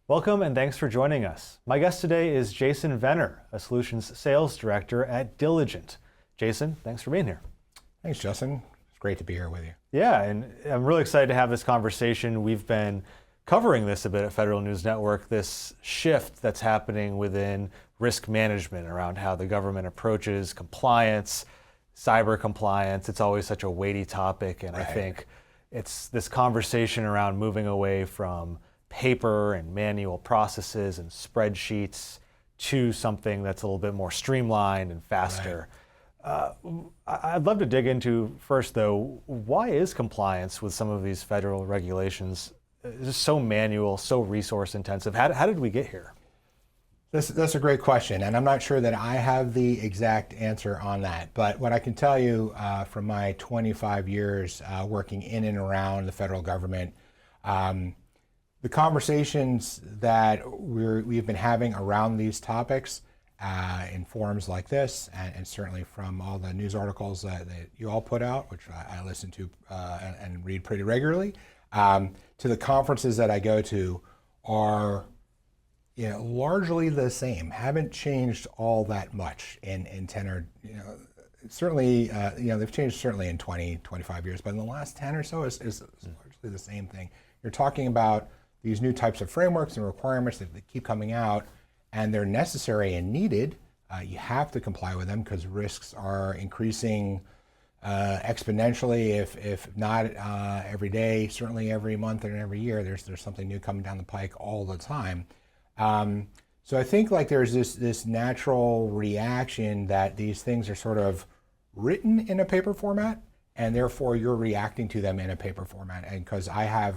Welcome and thanks for joining us. My guest today is Jason Venner, a solutions sales director at Diligent. Jason, thanks for being here. Thanks, Justin. It's great to be here with you. Yeah, and I'm really excited to have this conversation. We've been covering this a bit at Federal News Network, this shift that's happening within risk management around how the government approaches compliance, cyber compliance. It's always such a weighty topic, and Right. I think it's this conversation around moving away from paper and manual processes and spreadsheets to something that's a little bit more streamlined and faster. I'd love to dig into first, though, why is compliance with some of these federal regulations just so manual, so resource intensive? How did we get here? That's a great question, and I'm not sure that I have the exact answer on that. But what I can tell you from my 25 years working in and around the federal government, the conversations that we've been having around these topics in forums like this, and certainly from all the news articles that you all put out, which I listen to and read pretty regularly, to the conferences that I go to, are largely the same. Haven't changed all that much in 10 or certainly they've changed certainly in 20, 25 years, but in the last 10 or so is largely the same thing. You're talking about these new types of frameworks and requirements that keep coming out, and they're necessary and needed. You have to comply with them because risks are increasing exponentially, if not every day, certainly every month and every year. There's something new coming down the pike all the time. So I think like there's this natural reaction that these things are sort of written in a paper format, and therefore you're reacting to them in a paper format. And because I have,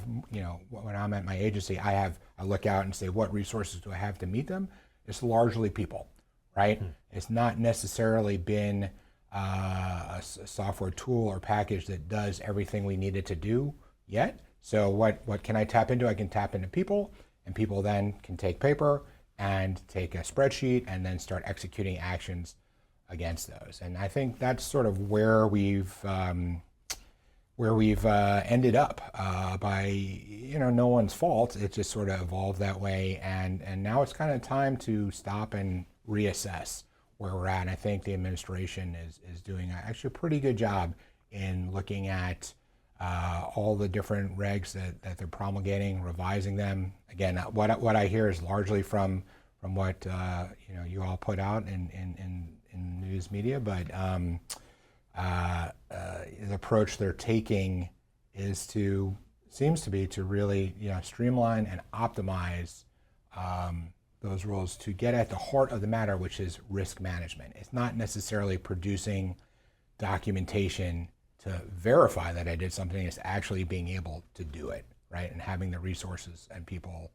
when I'm at my agency, I look out and say, what resources do I have to meet them? It's largely people, right? It's not necessarily been a software tool or package that does everything we need it to do yet. So what can I tap into? I can tap into people, and people then can take paper and take a spreadsheet and then start executing actions against those. And I think that's sort of where we've ended up by no one's fault. It just sort of evolved that way, and now it's kind of time to stop and reassess where we're at. And I think the administration is doing actually a pretty good job in looking at all the different regs that they're promulgating, revising them. Again, what I hear is largely from what you all put out in news media, but the approach they're taking seems to be to really streamline and optimize those rules to get at the heart of the matter, which is risk management. It's not necessarily producing documentation to verify that I did something. It's actually being able to do it, right, and having the resources and people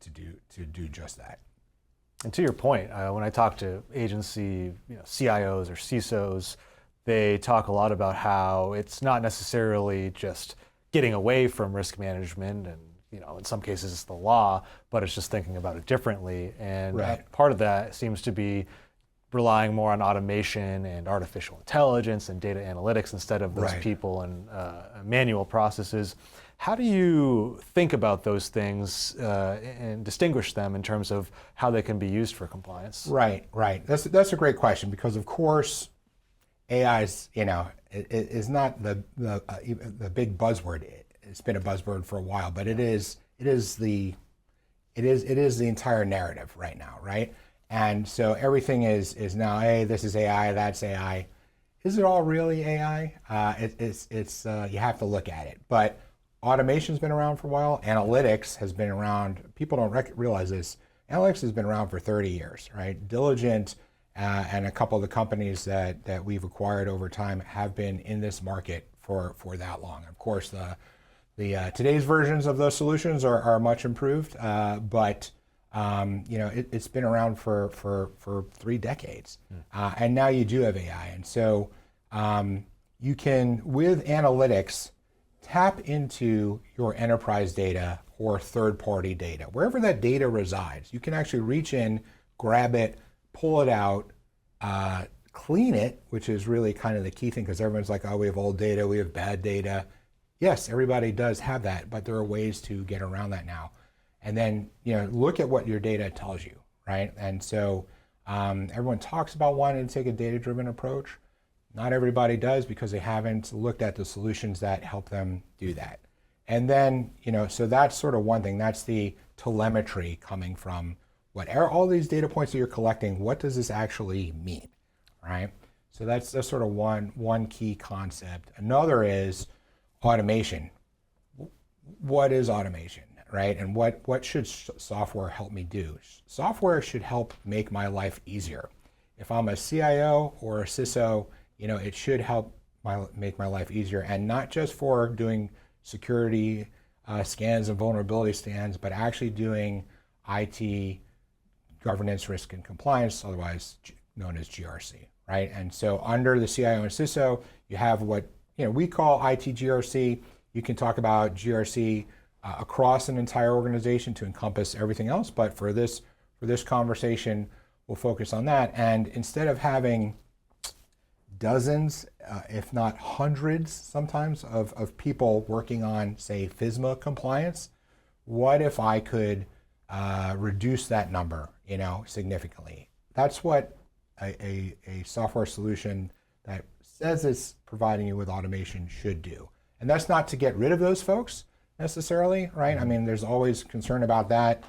to do just that. And to your point, when I talk to agency CIOs or CISOs, they talk a lot about how it's not necessarily just getting away from risk management, and in some cases it's the law, but it's just thinking about it differently. And Right. part of that seems to be relying more on automation and artificial intelligence and data analytics instead of those Right. people and manual processes. How do you think about those things and distinguish them in terms of how they can be used for compliance? Right. That's a great question, because of course AI is not the big buzzword. It's been a buzzword for a while, but it is the entire narrative right now, right? And so everything is now, hey, this is AI, that's AI. Is it all really AI? You have to look at it. But automation's been around for a while. Analytics has been around. People don't realize this. Analytics has been around for 30 years, right? Diligent and a couple of the companies that we've acquired over time have been in this market for that long. Of course, the today's versions of those solutions are much improved, but it's been around for 3 decades, and now you do have AI, and so you can, with analytics, tap into your enterprise data or third-party data, wherever that data resides. You can actually reach in, grab it, pull it out, clean it, which is really kind of the key thing, because everyone's like, oh, we have old data, we have bad data. Yes, everybody does have that, but there are ways to get around that now. and then look at what your data tells you, right? And so everyone talks about wanting to take a data-driven approach. Not everybody does because they haven't looked at the solutions that help them do that. And then, so that's sort of one thing. That's the telemetry coming from all these data points that you're collecting. What does this actually mean, right? So that's sort of one key concept. Another is automation. What is automation, right? And what should software help me do? Software should help make my life easier. If I'm a CIO or a CISO, it should help make my life easier, and not just for doing security scans and vulnerability scans, but actually doing IT governance, risk, and compliance, otherwise known as GRC, right? And so under the CIO and CISO, you have what we call IT GRC. You can talk about GRC across an entire organization to encompass everything else, but for this conversation, we'll focus on that. And instead of having dozens, if not hundreds sometimes, of people working on, say, FISMA compliance, what if I could reduce that number, significantly? That's what a software solution that says it's providing you with automation should do. And that's not to get rid of those folks necessarily, right? I mean, there's always concern about that.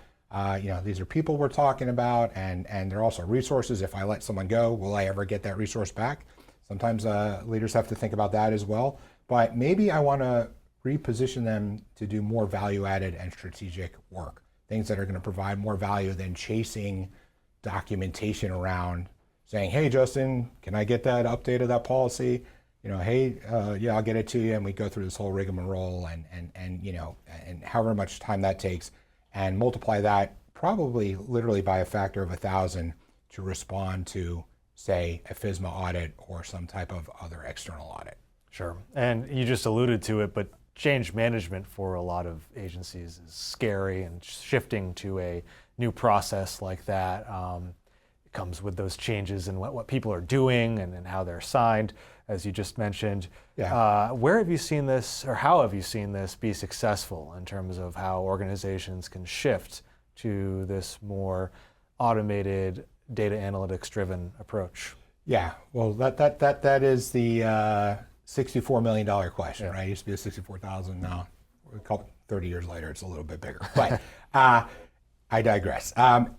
These are people we're talking about, and they're also resources. If I let someone go, will I ever get that resource back? Sometimes leaders have to think about that as well. But maybe I want to reposition them to do more value-added and strategic work, things that are going to provide more value than chasing documentation around saying, hey, Justin, can I get that update of that policy? Hey, yeah, I'll get it to you. And we go through this whole rigmarole and however much time that takes, and multiply that probably literally by a factor of 1,000 to respond to, say, a FISMA audit or some type of other external audit. Sure. And you just alluded to it, but change management for a lot of agencies is scary, and shifting to a new process like that it comes with those changes in what people are doing and how they're assigned, as you just mentioned. Yeah. Where have you seen this, or how have you seen this be successful in terms of how organizations can shift to this more automated, data analytics driven approach? Yeah, well, that is the $64 million question, right? It used to be a 64,000. Now, 30 years later, it's a little bit bigger. But I digress. The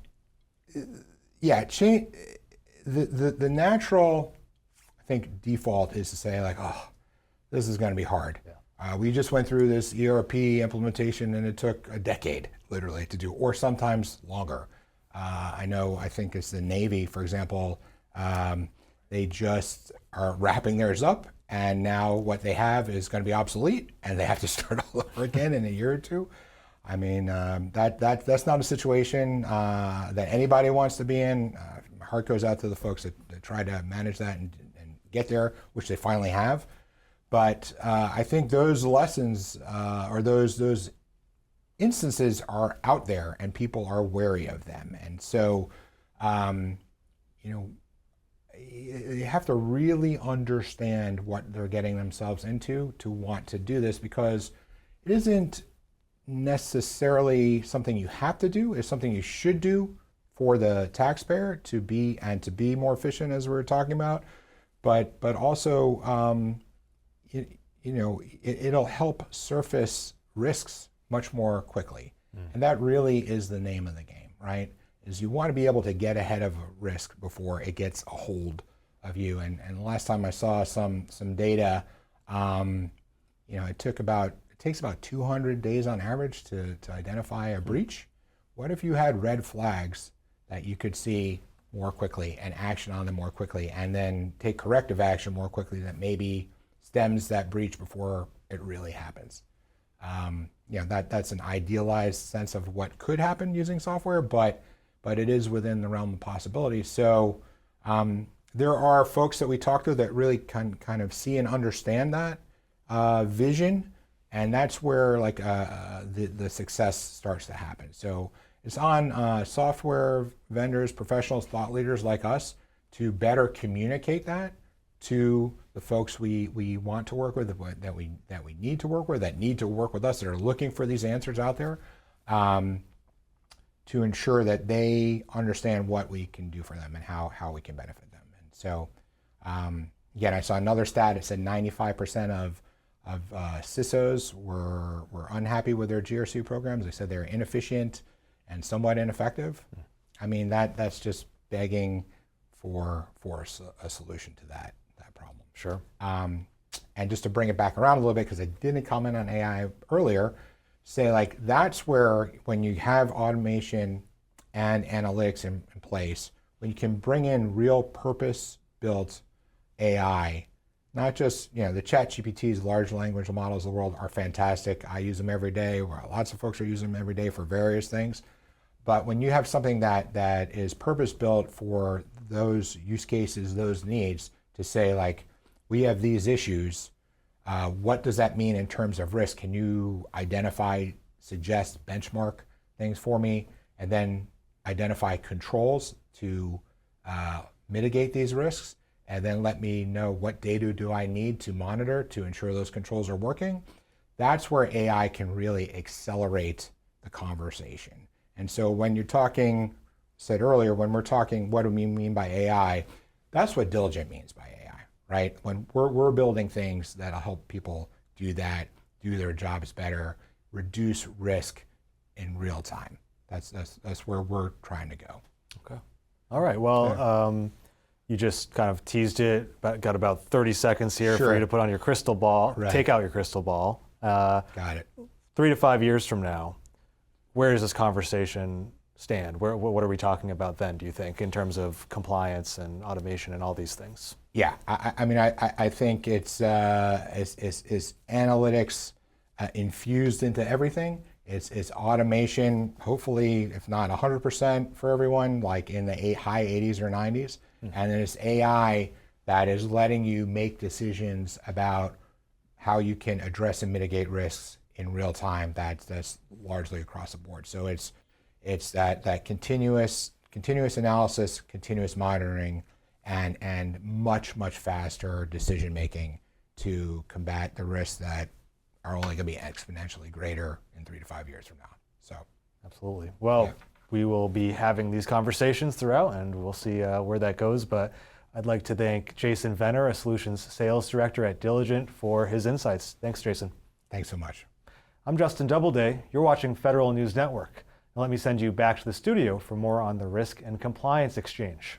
natural, I think, default is to say like, oh, this is going to be hard. Yeah. We just went through this ERP implementation, and it took a decade, literally, to do, or sometimes longer. I think it's the Navy, for example, they just are wrapping theirs up, and now what they have is going to be obsolete, and they have to start all over again in a year or two. I mean, that's not a situation that anybody wants to be in. My heart goes out to the folks that try to manage that and get there, which they finally have. But I think those lessons or those instances are out there, and people are wary of them. And so, you have to really understand what they're getting themselves into to want to do this, because it isn't necessarily something you have to do. It's something you should do for the taxpayer to be more efficient, as we were talking about. But also, it'll help surface risks much more quickly. And that really is the name of the game, right? Is you want to be able to get ahead of a risk before it gets a hold of you. And the last time I saw some data, it takes about 200 days on average to identify a breach. What if you had red flags that you could see more quickly and action on them more quickly, and then take corrective action more quickly that maybe stems that breach before it really happens? That's an idealized sense of what could happen using software, but it is within the realm of possibility. So there are folks that we talk to that really can kind of see and understand that vision, and that's where the success starts to happen. So it's on software vendors, professionals, thought leaders like us to better communicate that to the folks we want to work with, that we need to work with, that need to work with us, that are looking for these answers out there. to ensure that they understand what we can do for them and how we can benefit them. And so, again, I saw another stat. It said 95% of CISOs were unhappy with their GRC programs. They said they were inefficient and somewhat ineffective. I mean, that's just begging for a solution to that problem. Sure. And just to bring it back around a little bit, because I didn't comment on AI earlier, say like that's where when you have automation and analytics in place, when you can bring in real purpose-built AI, not just, the ChatGPTs, large language models of the world are fantastic. I use them every day. Lots of folks are using them every day for various things. But when you have something that is purpose-built for those use cases, those needs, to say like, we have these issues, what does that mean in terms of risk? Can you identify, suggest, benchmark things for me, and then identify controls to mitigate these risks? And then let me know what data do I need to monitor to ensure those controls are working. That's where AI can really accelerate the conversation. And so when you're talking, said earlier, when we're talking, what do we mean by AI? That's what diligent means by AI, right? When we're building things that'll help people do that, do their jobs better, reduce risk in real time. That's where we're trying to go. Okay. All right. Well, you just kind of teased it, but got about 30 seconds here for you to put on your crystal ball, take out your crystal ball. Got it. 3 to 5 years from now, where does this conversation stand? What are we talking about then, do you think, in terms of compliance and automation and all these things? Yeah, I think it's analytics infused into everything. It's automation, hopefully, if not 100% for everyone, like in the high 80s or 90s. And then it's AI that is letting you make decisions about how you can address and mitigate risks in real time. That's largely across the board. So it's that continuous analysis, continuous monitoring, and much faster decision making to combat the risks that are only going to be exponentially greater in 3 to 5 years from now. So, absolutely. Well, we will be having these conversations throughout, and we'll see where that goes. But I'd like to thank Jason Venner, a Solutions Sales Director at Diligent, for his insights. Thanks, Jason. Thanks so much. I'm Justin Doubleday. You're watching Federal News Network. Now let me send you back to the studio for more on the Risk and Compliance Exchange.